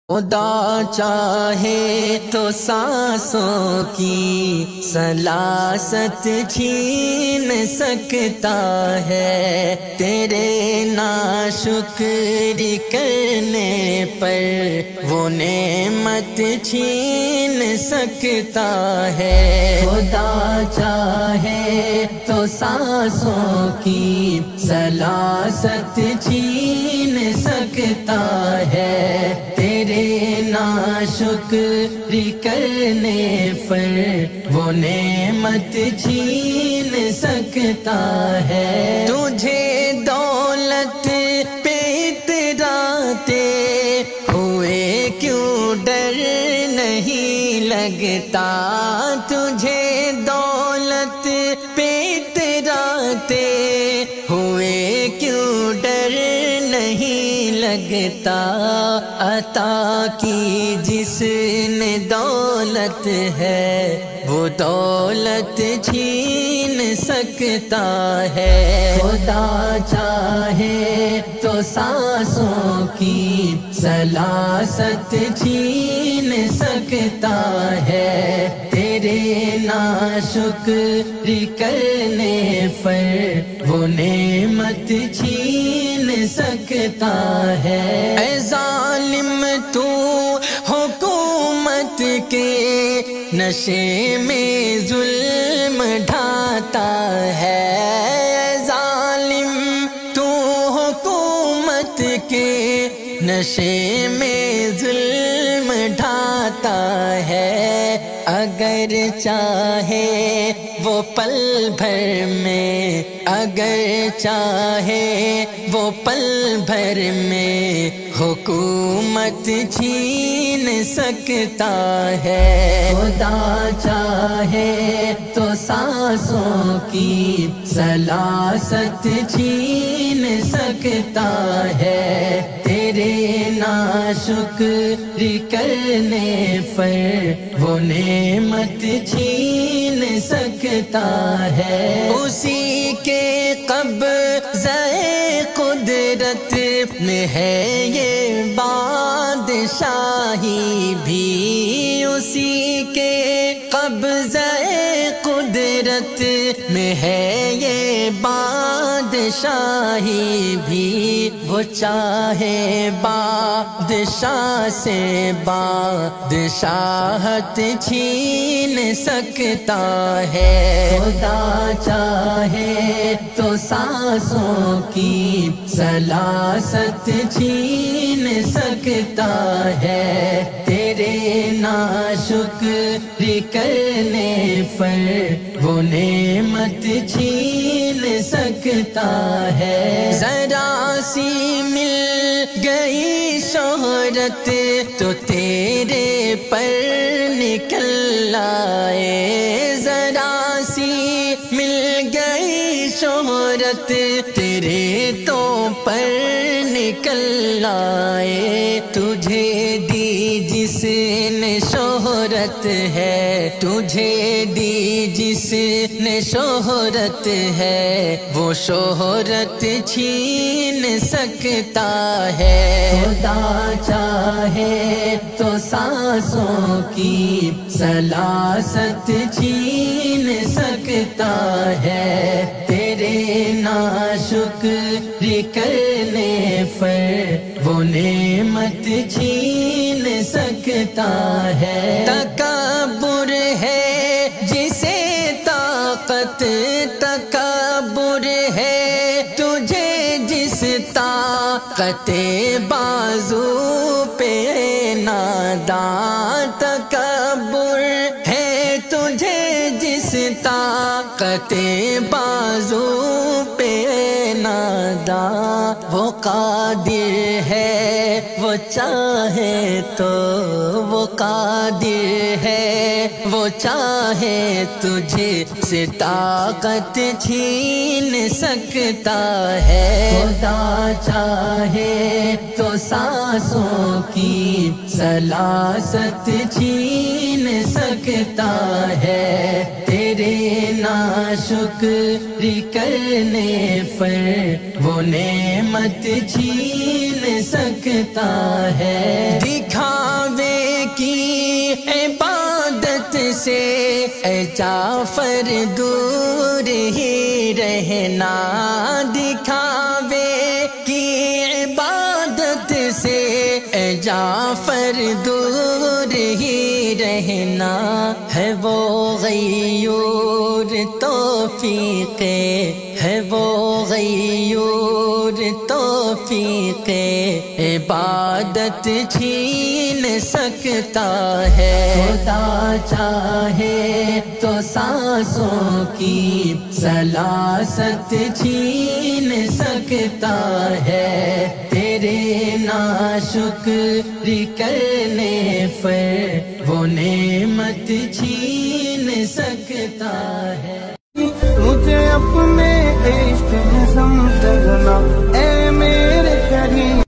خدا چاہے تو سانسوں کی سلاست چھین سکتا ہے، تیرے ناشکری کرنے پر وہ نعمت چھین سکتا ہے۔ خدا چاہے تو سانسوں کی سلاست چھین سکتا ہے، تیرے ناشکری کرنے پر وہ نعمت چھین سکتا ہے۔ تجھے دولت پہ اتراتے ہوئے کیوں ڈر نہیں لگتا، تجھے دولت پہ اتراتے ہوئے کیوں ڈر نہیں لگتا، عطا کی جس نے دولت ہے وہ دولت چھین سکتا ہے۔ خدا چاہے تو سانسوں کی سلاست چھین سکتا ہے، تیرے ناشکری کرنے پر وہ نعمت چھین سکتا ہے۔ اے ظالم تو حکومت کے نشے میں ظلم ڈھاتا ہے، اے ظالم تو حکومت کے نشے میں ظلم ڈھاتا ہے، اگر چاہے وہ پل بھر میں، اگر چاہے وہ پل بھر میں حکومت چھین سکتا ہے۔ خدا چاہے تو سانسوں کی سلاست چھین سکتا ہے، تیرے ناشکری کرنے پر وہ نعمت چھین سکتا ہے۔ اسی کے قبضہ قدرت میں ہے یہ بادشاہی بھی، اسی کے قبضہ قدرت میں ہے یہ بادشاہی بھی، وہ چاہے بادشاہ سے بادشاہت چھین سکتا ہے۔ خدا چاہے تو سانسوں کی سلاست چھین سکتا ہے، تیرے ناشکری کرنے پر وہ نعمت چھین سکتا ہے۔ ذرا سی مل گئی شہرت تو تیرے پر نکل آئے، ذرا سی مل گئی شہرت تیرے تو پر نکل آئے، تجھے دی جس نے شہرت ہے، تجھے دی جس نے شہرت ہے، وہ شہرت چھین سکتا ہے۔ خدا چاہے تو سانسوں کی سلاست چھین سکتا ہے، تیرے ناشکری کرنے پر وہ نعمت چھین سکتا ہے۔ تکبر ہے جسے طاقت، تکبر ہے تجھے جس طاقت بازو پہ ناداں، تکبر ہے تجھے جس طاقت بازو پہ ناداں، وہ قادر ہے وہ چاہے تو، وہ قادر ہے وہ چاہے تجھے سے طاقت چھین سکتا ہے۔ خدا چاہے تو سانسوں کی سلاست چھین سکتا ہے، تیرے ناشکری کرنے پر وہ نعمت چھین سکتا ہے۔ دکھا سے اے جعفر دور ہی رہنا، دکھاوے کی عبادت سے اے جعفر دور ہی رہنا، ہے وہ غیور توفیق، ہے وہ غیور توفیق، عبادت چھین سکتا ہے۔ خدا چاہے تو سانسوں کی سلاست چھین سکتا ہے، تیرے ناشکر کرنے پر وہ نعمت چھین سکتا ہے۔ مجھے اپنے عشق میں سمجھنا اے میرے کریم۔